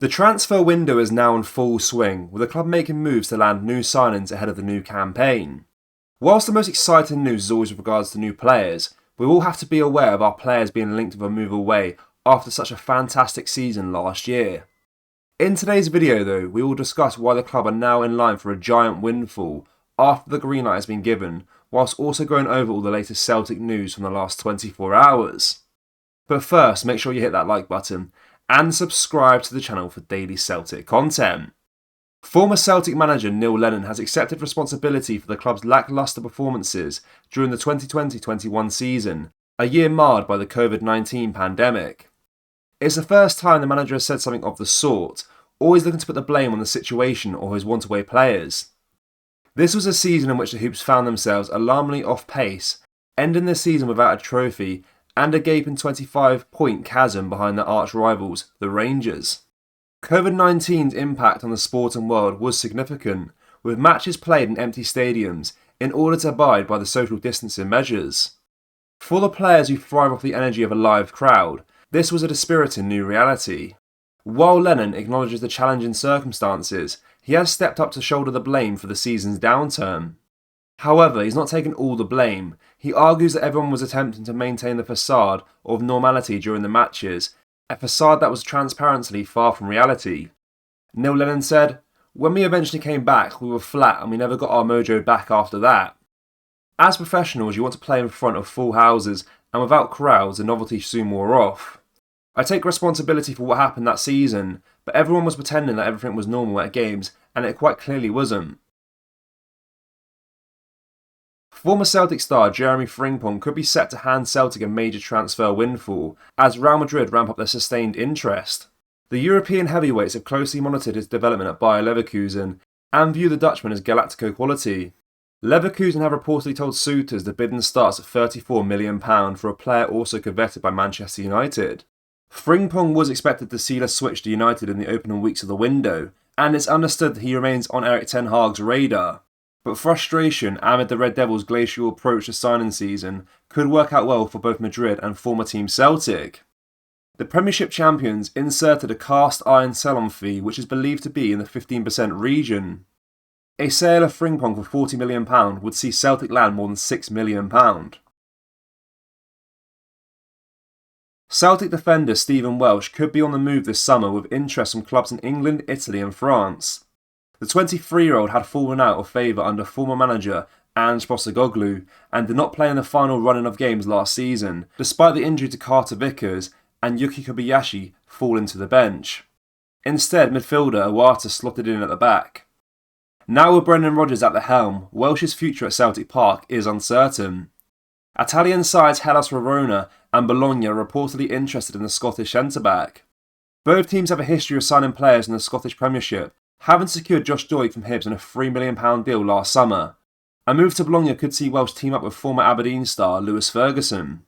The transfer window is now in full swing, with the club making moves to land new signings ahead of the new campaign. Whilst the most exciting news is always with regards to new players, we all have to be aware of our players being linked with a move away after such a fantastic season last year. In today's video though, we will discuss why the club are now in line for a giant windfall after the green light has been given, whilst also going over all the latest Celtic news from the last 24 hours. But first, make sure you hit that like button and subscribe to the channel for daily Celtic content. Former Celtic manager Lennon has accepted responsibility for the club's lacklustre performances during the 2020-21 season, a year marred by the COVID-19 pandemic. It's the first time the manager has said something of the sort, always looking to put the blame on the situation or his want-away players. This was a season in which the Hoops found themselves alarmingly off pace, ending the season without a trophy and a gaping 25-point chasm behind their arch-rivals, the Rangers. COVID-19's impact on the sporting world was significant, with matches played in empty stadiums in order to abide by the social distancing measures. For the players who thrive off the energy of a live crowd, this was a dispiriting new reality. While Lennon acknowledges the challenging circumstances, he has stepped up to shoulder the blame for the season's downturn. However, he's not taken all the blame. He argues that everyone was attempting to maintain the facade of normality during the matches, a facade that was transparently far from reality. Neil Lennon said, "When we eventually came back, we were flat and we never got our mojo back after that." As professionals, you want to play in front of full houses, and without crowds, the novelty soon wore off. I take responsibility for what happened that season, but everyone was pretending that everything was normal at games, and it quite clearly wasn't. Former Celtic star Jeremy Frimpong could be set to hand Celtic a major transfer windfall as Real Madrid ramp up their sustained interest. The European heavyweights have closely monitored his development at Bayer Leverkusen and view the Dutchman as Galactico quality. Leverkusen have reportedly told suitors the bidding starts at £34 million for a player also coveted by Manchester United. Frimpong was expected to seal a switch to United in the opening weeks of the window, and it's understood that he remains on Erik ten Hag's radar. But frustration amid the Red Devils' glacial approach to signing season could work out well for both Madrid and former team Celtic. The Premiership champions inserted a cast iron sell-on fee which is believed to be in the 15% region. A sale of Frimpong for £40 million would see Celtic land more than £6 million. Celtic defender Stephen Welsh could be on the move this summer with interest from clubs in England, Italy and France. The 23-year-old had fallen out of favour under former manager Ange Postecoglou and did not play in the final running of games last season, despite the injury to Carter Vickers and Yuki Kobayashi falling to the bench. Instead, midfielder Iwata slotted in at the back. Now with Brendan Rodgers at the helm, Welsh's future at Celtic Park is uncertain. Italian sides Hellas Verona and Bologna are reportedly interested in the Scottish centre-back. Both teams have a history of signing players in the Scottish Premiership, having secured Josh Doig from Hibs on a £3 million deal last summer. A move to Bologna could see Welsh team up with former Aberdeen star Lewis Ferguson.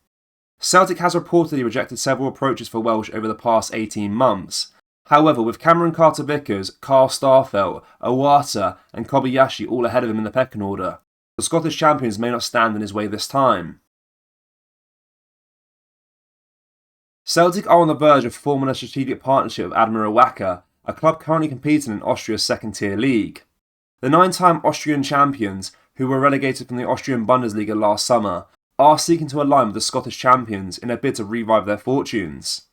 Celtic has reportedly rejected several approaches for Welsh over the past 18 months. However, with Cameron Carter-Vickers, Carl Starfelt, Iwata and Kobayashi all ahead of him in the pecking order, the Scottish champions may not stand in his way this time. Celtic are on the verge of forming a strategic partnership with Admira Wacker, a club currently competing in Austria's second-tier league. The 9-time Austrian champions, who were relegated from the Austrian Bundesliga last summer, are seeking to align with the Scottish champions in a bid to revive their fortunes.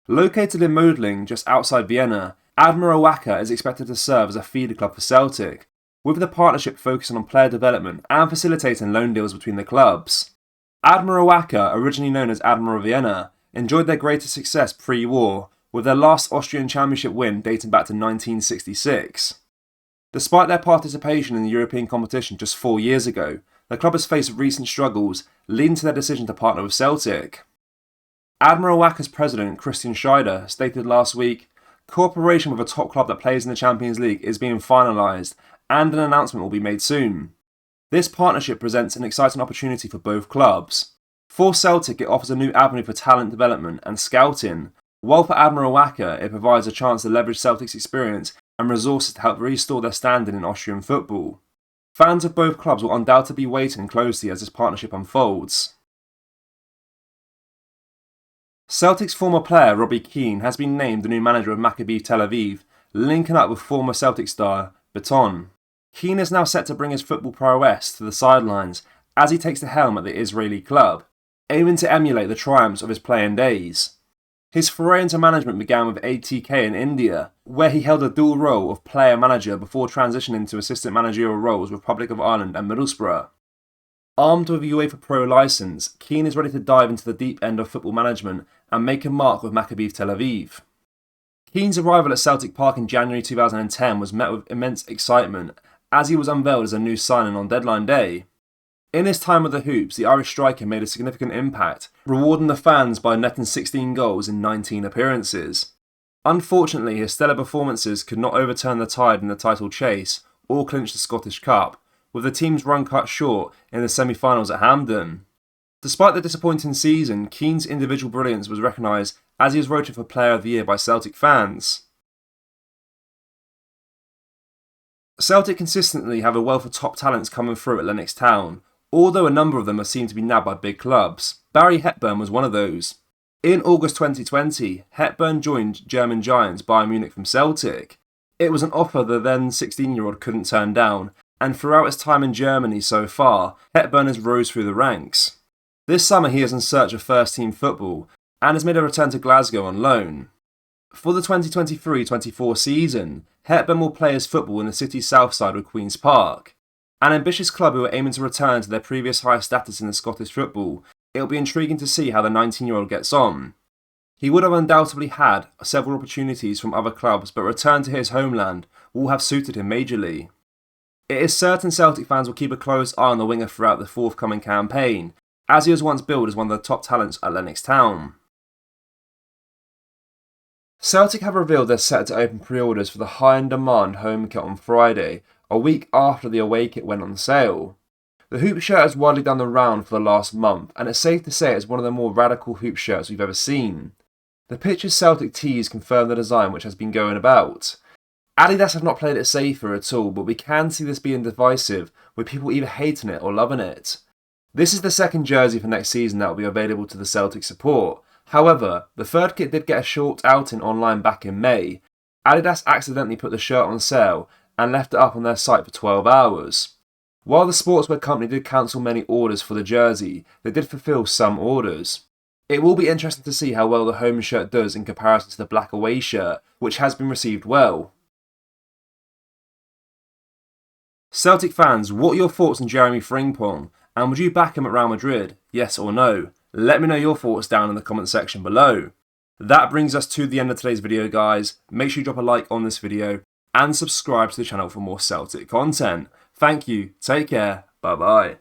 Located in Mödling, just outside Vienna, Admira Wacker is expected to serve as a feeder club for Celtic, with the partnership focusing on player development and facilitating loan deals between the clubs. Admira Wacker, originally known as Admira Vienna, enjoyed their greatest success pre-war, with their last Austrian Championship win dating back to 1966. Despite their participation in the European competition just 4 years ago, the club has faced recent struggles, leading to their decision to partner with Celtic. Admira Wacker's president, Christian Scheider, stated last week, "Cooperation with a top club that plays in the Champions League is being finalised, and an announcement will be made soon. This partnership presents an exciting opportunity for both clubs. For Celtic, it offers a new avenue for talent development and scouting, while for Admira Wacker, it provides a chance to leverage Celtic's experience and resources to help restore their standing in Austrian football. Fans of both clubs will undoubtedly be waiting closely as this partnership unfolds." Celtic's former player Robbie Keane has been named the new manager of Maccabi Tel Aviv, linking up with former Celtic star Hepburn. Keane is now set to bring his football prowess to the sidelines as he takes the helm at the Israeli club, aiming to emulate the triumphs of his playing days. His foray into management began with ATK in India, where he held a dual role of player-manager before transitioning to assistant managerial roles with Republic of Ireland and Middlesbrough. Armed with a UEFA Pro licence, Keane is ready to dive into the deep end of football management and make a mark with Maccabi Tel Aviv. Keane's arrival at Celtic Park in January 2010 was met with immense excitement as he was unveiled as a new signing on deadline day. In his time with the Hoops, the Irish striker made a significant impact, rewarding the fans by netting 16 goals in 19 appearances. Unfortunately, his stellar performances could not overturn the tide in the title chase or clinch the Scottish Cup, with the team's run cut short in the semi-finals at Hampden. Despite the disappointing season, Keane's individual brilliance was recognised as he was voted for Player of the Year by Celtic fans. Celtic consistently have a wealth of top talents coming through at Lennox Town, although a number of them are seen to be nabbed by big clubs. Barry Hepburn was one of those. In August 2020, Hepburn joined German giants Bayern Munich from Celtic. It was an offer the then 16-year-old couldn't turn down, and throughout his time in Germany so far, Hepburn has rose through the ranks. This summer he is in search of first-team football, and has made a return to Glasgow on loan. For the 2023-24 season, Hepburn will play his football in the city's south side with Queen's Park. An ambitious club who are aiming to return to their previous high status in the Scottish football, it'll be intriguing to see how the 19-year-old gets on. He would have undoubtedly had several opportunities from other clubs, but return to his homeland will have suited him majorly. It is certain Celtic fans will keep a close eye on the winger throughout the forthcoming campaign, as he was once billed as one of the top talents at Lennox Town. Celtic have revealed they're set to open pre-orders for the high-in-demand home kit on Friday, a week after the away kit went on sale. The hoop shirt has widely done the round for the last month, and it's safe to say it's one of the more radical hoop shirts we've ever seen. The picture's Celtic tees confirm the design which has been going about. Adidas have not played it safer at all, but we can see this being divisive, with people either hating it or loving it. This is the second jersey for next season that will be available to the Celtic support. However, the third kit did get a short outing online back in May. Adidas accidentally put the shirt on sale and left it up on their site for 12 hours. While the sportswear company did cancel many orders for the jersey, they did fulfill some orders. It will be interesting to see how well the home shirt does in comparison to the black away shirt, which has been received well. Celtic fans, what are your thoughts on Jeremy Frimpong, and would you back him at Real Madrid, yes or no? Let me know your thoughts down in the comment section below. That brings us to the end of today's video, guys. Make sure you drop a like on this video and subscribe to the channel for more Celtic content. Thank you, take care, bye bye.